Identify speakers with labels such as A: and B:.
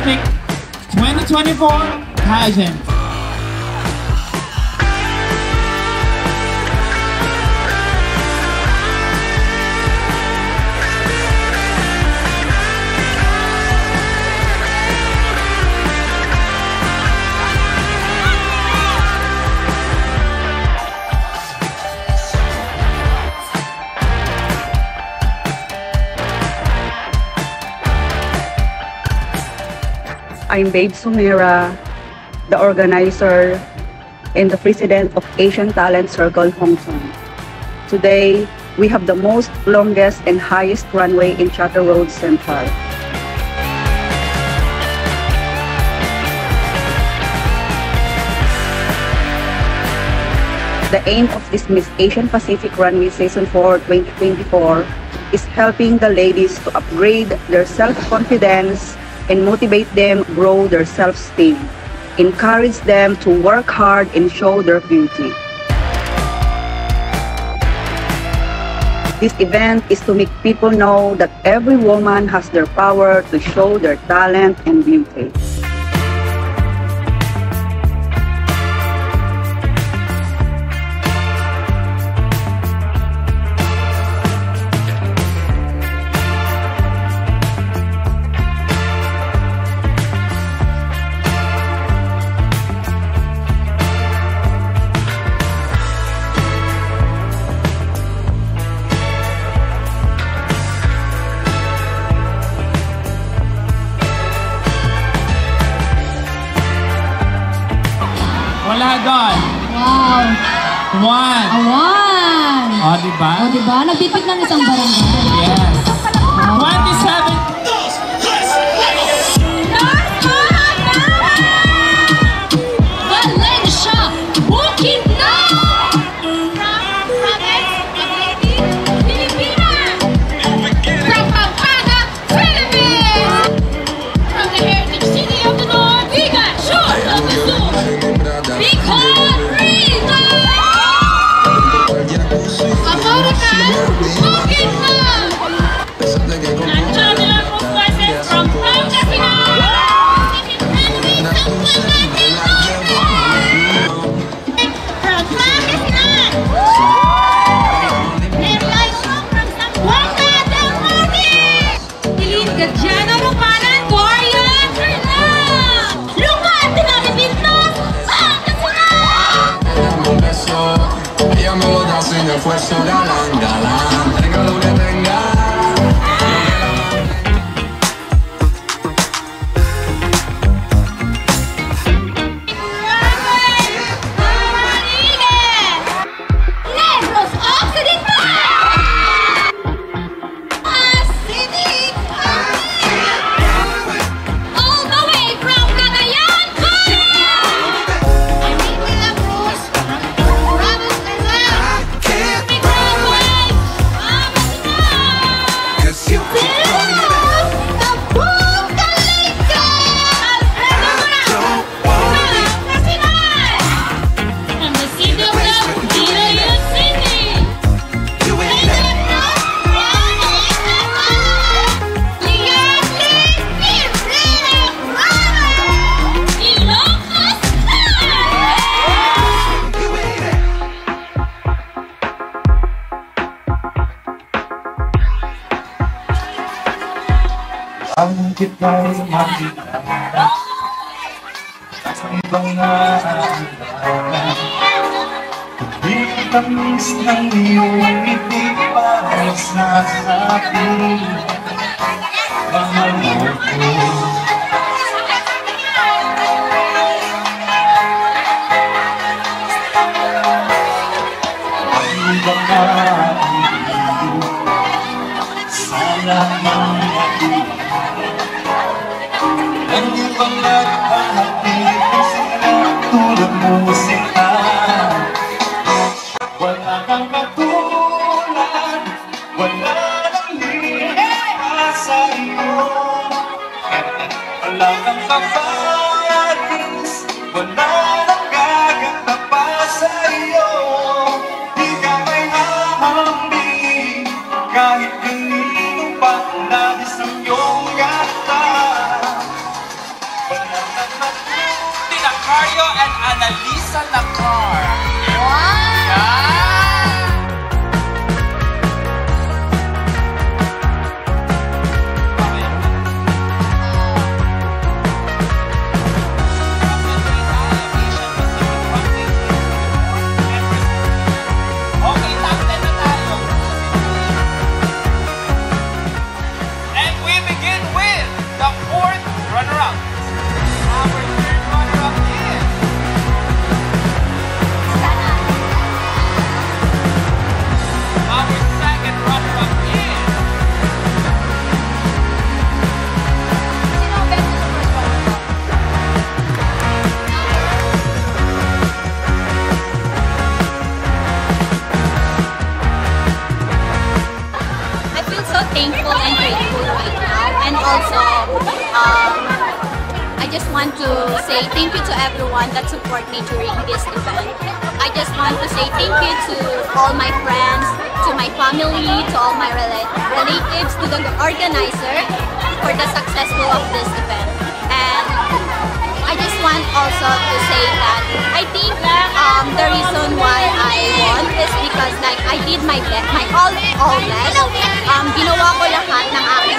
A: Pacific 2024 pageant.
B: I'm Babe Sumira, the organizer and the president of Asian Talent Circle Hong Kong. Today, we have the most longest and highest runway in Chater Road Central. The aim of this Miss Asian Pacific Runway Season 4 2024 is helping the ladies to upgrade their self-confidence and motivate them grow their self-esteem, encourage them to work hard and show their beauty. This event is to make people know that every woman has their power to show their talent and beauty.
A: Wala doon.
C: Wow.
A: One.
C: One.
A: O, diba?
C: O, diba? Nagtipid ng isang barangay.
A: Yes. 27.
C: Valencia, Bukid na! From Pampanga, Philippines! From the heritage city of the North, we got Short of the Zoo! Bicol Rita! American, Bukid na! Nandiyan nila po voices from Pangasinan! From Pangasinan! And also from Zamboanga del Norte! Piling Gadiana Romanan, Gloria Trinidad! Lugar de la Pintos, Pangasinan!
D: Ella me lo da sin esfuerzo, galán, galán. Tenga lo que tenga.
C: Negros Occidental! All the way from Cagayan, I'm Mimi La Cruz from Province Rizal. Big runway,
D: Cause you keep running back.
C: the Bucalika! From the city of love, Dira City!
D: You ain't never. You ain't it.
E: Ang kita'y makita sa ibang naaalala. Hindi tamis ng iyong ngiti para sa akin. Mahal mo ko. Ang ibang naaalala sa lahat ng aking ang ibang naghahatid sila tulad mo sila. Wala kang katulad, wala nang liha sa iyo. Wala kang kapatis, wala nang gaganda pa sa iyo. Di ka may hahambing kahit kanino pa labis ang iyong ganda.
F: just want to say thank you to everyone that support me during this event. I just want to say thank you to all my friends, to my family, to all my relatives, to the organizer for the successful of this event. And I just want also to say that I think the reason why I won is because like I did my best, my all best. Ginawa ko lahat ng aking